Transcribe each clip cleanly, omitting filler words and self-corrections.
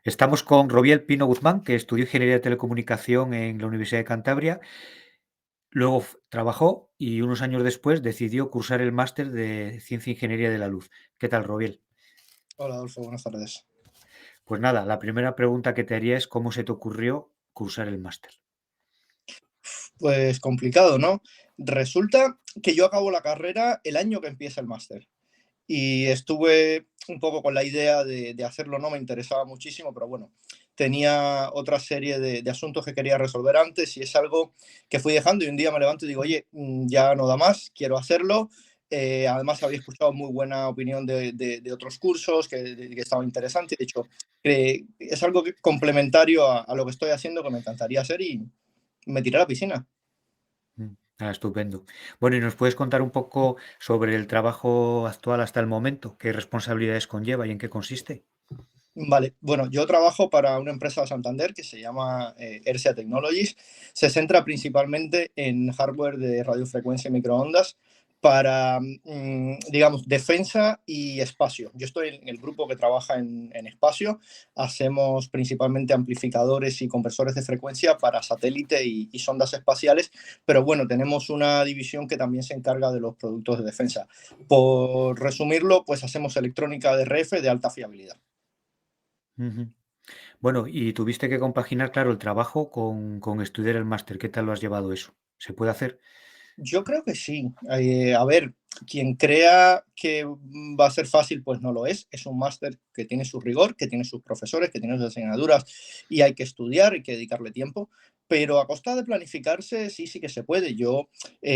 Estamos con Robiel Pino Guzmán, que estudió Ingeniería de Telecomunicación en la Universidad de Cantabria. Luego trabajó y unos años después decidió cursar el máster de Ciencia e Ingeniería de la Luz. ¿Qué tal, Robiel? Hola Adolfo, buenas tardes. Pues nada, la primera pregunta que te haría es cómo se te ocurrió cursar el máster. Pues complicado, ¿no? Resulta que yo acabo la carrera el año que empieza el máster y estuve un poco con la idea de hacerlo, no me interesaba muchísimo, pero bueno, tenía otra serie de asuntos que quería resolver antes y es algo que fui dejando y un día me levanto y digo, oye, ya no da más, quiero hacerlo. Además, había escuchado muy buena opinión de otros cursos que estaba interesante. De hecho, es algo complementario a lo que estoy haciendo que me encantaría hacer y me tiré a la piscina. Estupendo. Bueno, ¿y nos puedes contar un poco sobre el trabajo actual hasta el momento? ¿Qué responsabilidades conlleva y en qué consiste? Vale, bueno, yo trabajo para una empresa de Santander que se llama Ersia Technologies. Se centra principalmente en hardware de radiofrecuencia y microondas para, digamos, defensa y espacio. Yo estoy en el grupo que trabaja en espacio. Hacemos principalmente amplificadores y conversores de frecuencia para satélite y sondas espaciales, pero bueno, tenemos una división que también se encarga de los productos de defensa. Por resumirlo, pues hacemos electrónica de RF de alta fiabilidad. Ujú. Bueno, y tuviste que compaginar, claro, el trabajo con estudiar el máster. ¿Qué tal lo has llevado eso? ¿Se puede hacer? Yo creo que sí. A ver, quien crea que va a ser fácil, pues no lo es. Es un máster que tiene su rigor, que tiene sus profesores, que tiene sus asignaturas y hay que estudiar, hay que dedicarle tiempo. Pero a costa de planificarse, sí, sí que se puede. Yo,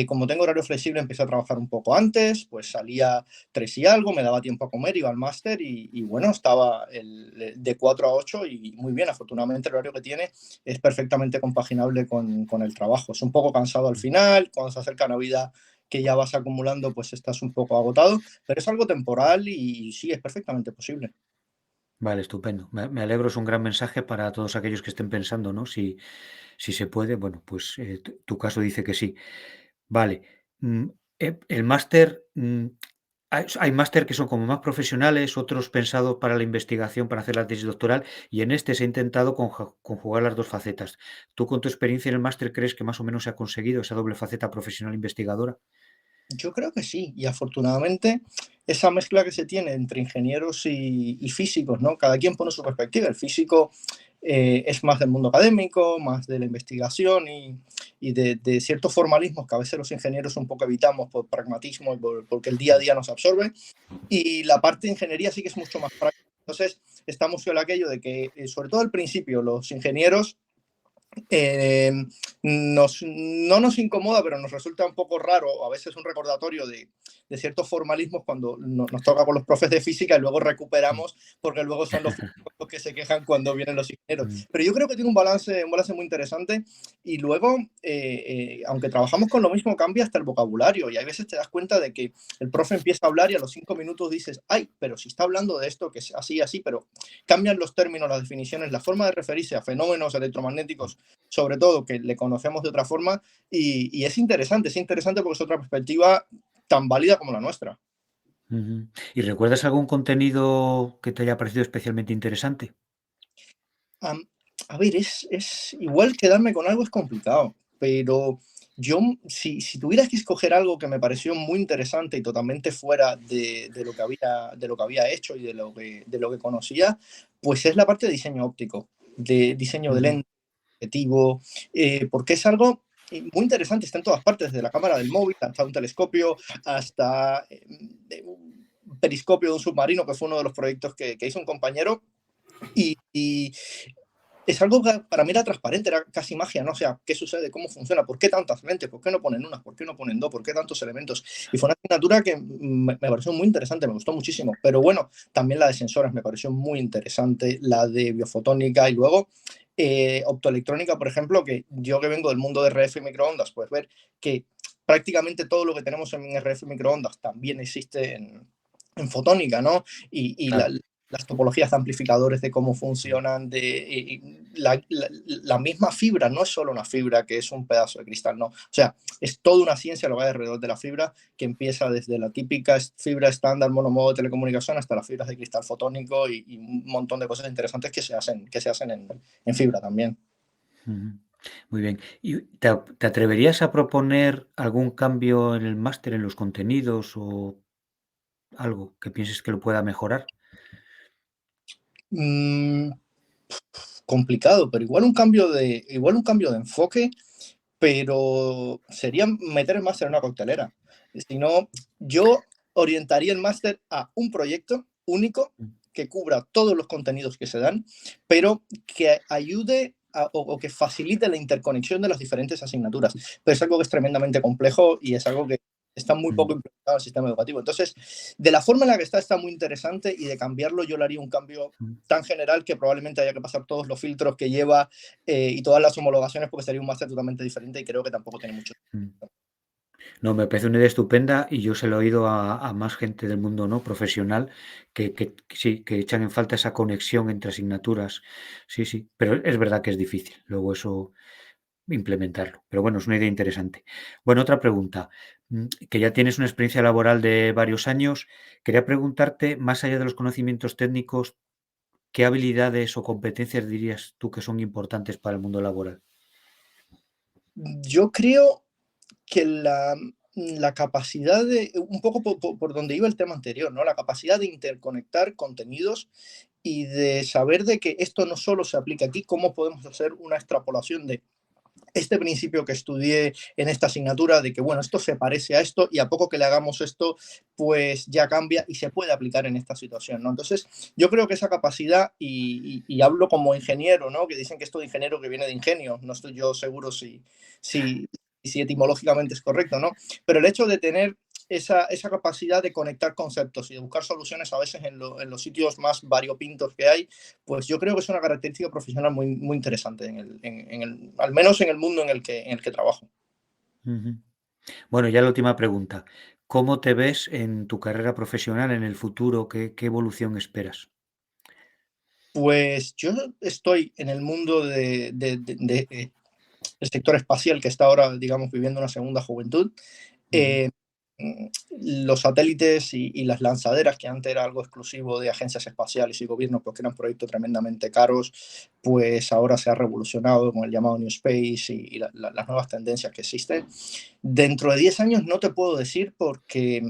como tengo horario flexible, empecé a trabajar un poco antes, pues salía 3 y algo, me daba tiempo a comer, iba al máster y bueno, estaba de 4 a 8 y muy bien. Afortunadamente, el horario que tiene es perfectamente compaginable con el trabajo. Es un poco cansado al final, cuando se acerca Navidad que ya vas acumulando, pues estás un poco agotado, pero es algo temporal y sí, es perfectamente posible. Vale, estupendo. Me alegro, es un gran mensaje para todos aquellos que estén pensando, ¿no? Si se puede, bueno, pues tu caso dice que sí. Vale. mm, el máster, hay máster que son como más profesionales, otros pensados para la investigación, para hacer la tesis doctoral, y en este se ha intentado conjugar las dos facetas. ¿Tú con tu experiencia en el máster crees que más o menos se ha conseguido esa doble faceta profesional investigadora? Yo creo que sí, y afortunadamente esa mezcla que se tiene entre ingenieros y físicos, ¿no? Cada quien pone su perspectiva. El físico es más del mundo académico, más de la investigación y de ciertos formalismos que a veces los ingenieros un poco evitamos por pragmatismo y porque el día a día nos absorbe. Y la parte de ingeniería sí que es mucho más práctica. Entonces, estamos con aquello de que, sobre todo al principio, los ingenieros eh, no nos incomoda, pero nos resulta un poco raro, a veces un recordatorio de ciertos formalismos cuando nos toca con los profes de física y luego Mm, recuperamos porque luego son los físicos los que se quejan cuando vienen los mm, ingenieros. Pero yo creo que tiene un balance muy interesante y luego, aunque trabajamos con lo mismo, cambia hasta el vocabulario y hay veces te das cuenta de que el profe empieza a hablar y a los 5 minutos dices, ay, pero si está hablando de esto, que es así, así, pero cambian los términos, las definiciones, la forma de referirse a fenómenos mm, electromagnéticos sobre todo, que le conocemos de otra forma, y es interesante porque es otra perspectiva tan válida como la nuestra. ujú. ¿Y recuerdas algún contenido que te haya parecido especialmente interesante? Am, a ver, es igual quedarme con algo es complicado, pero yo, si tuvieras que escoger algo que me pareció muy interesante y totalmente fuera de lo que había hecho y de lo que conocía, pues es la parte de diseño óptico, de diseño de Ujú. lentes objetivo, porque es algo muy interesante, está en todas partes, desde la cámara del móvil hasta un telescopio, hasta un periscopio de un submarino, que fue uno de los proyectos que hizo un compañero, y es algo que para mí era transparente, era casi magia, ¿no? O sea, ¿qué sucede? ¿Cómo funciona? ¿Por qué tantas lentes? ¿Por qué no ponen unas? ¿Por qué no ponen dos? ¿Por qué tantos elementos? Y fue una asignatura que me pareció muy interesante, me gustó muchísimo. Pero bueno, también la de sensores me pareció muy interesante, la de biofotónica y luego optoelectrónica, por ejemplo, que yo que vengo del mundo de RF y microondas, pues ver que prácticamente todo lo que tenemos en RF y microondas también existe en fotónica, ¿no? Y Claro. las topologías de amplificadores, de cómo funcionan, la misma fibra, no es solo una fibra que es un pedazo de cristal, no. O sea, es toda una ciencia lo que hay alrededor de la fibra, que empieza desde la típica fibra estándar monomodo de telecomunicación hasta las fibras de cristal fotónico y un montón de cosas interesantes que se hacen en fibra también. Ujú. Muy bien. ¿Y te atreverías a proponer algún cambio en el máster, en los contenidos o algo que pienses que lo pueda mejorar? Mm, complicado, pero igual un cambio de enfoque, pero sería meter el máster en una coctelera. Si no, yo orientaría el máster a un proyecto único Mm, que cubra todos los contenidos que se dan, pero que ayude o que facilite la interconexión de las diferentes asignaturas. Pero es algo que es tremendamente complejo y es algo que está muy poco mm, implementado en el sistema educativo. Entonces, de la forma en la que está muy interesante, y de cambiarlo yo le haría un cambio mm, tan general que probablemente haya que pasar todos los filtros que lleva y todas las homologaciones, porque sería un máster totalmente diferente y creo que tampoco tiene mucho. mm. No, me parece una idea estupenda y yo se lo he oído a más gente del mundo, ¿no?, profesional, que sí, que echan en falta esa conexión entre asignaturas. Sí, sí, pero es verdad que es difícil luego eso implementarlo. Pero bueno, es una idea interesante. Bueno, otra pregunta, que ya tienes una experiencia laboral de varios años, quería preguntarte, más allá de los conocimientos técnicos, ¿qué habilidades o competencias dirías tú que son importantes para el mundo laboral? Yo creo que la capacidad de, un poco por donde iba el tema anterior, ¿no? La capacidad de interconectar contenidos y de saber de que esto no solo se aplica aquí, cómo podemos hacer una extrapolación de este principio que estudié en esta asignatura de que, bueno, esto se parece a esto y a poco que le hagamos esto, pues ya cambia y se puede aplicar en esta situación, ¿no? Entonces, yo creo que esa capacidad, y hablo como ingeniero, ¿no? Que dicen que esto de ingeniero que viene de ingenio, no estoy yo seguro si, si etimológicamente es correcto, ¿no? Pero el hecho de tener esa capacidad de conectar conceptos y de buscar soluciones a veces en los sitios más variopintos que hay, pues yo creo que es una característica profesional muy interesante, al menos en el mundo en el que trabajo. Ujú. Bueno, ya la última pregunta, ¿cómo te ves en tu carrera profesional en el futuro? ¿Qué evolución esperas? Pues yo estoy en el mundo el sector espacial que está ahora, digamos, viviendo una segunda juventud. Ujú, Eh, los satélites y las lanzaderas, que antes era algo exclusivo de agencias espaciales y gobiernos, porque eran proyectos tremendamente caros, pues ahora se ha revolucionado con el llamado New Space y las nuevas tendencias que existen. Dentro de 10 años no te puedo decir porque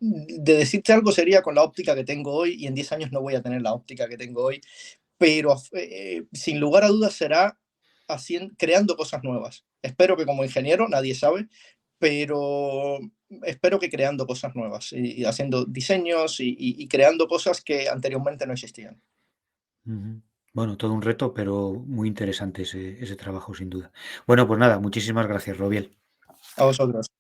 de decirte algo sería con la óptica que tengo hoy y en 10 años no voy a tener la óptica que tengo hoy, pero sin lugar a dudas será creando cosas nuevas. Espero que como ingeniero, nadie sabe, pero espero que creando cosas nuevas y haciendo diseños y creando cosas que anteriormente no existían. ujú. Bueno, todo un reto, pero muy interesante ese trabajo, sin duda. Bueno, pues nada, muchísimas gracias, Robiel. A vosotros.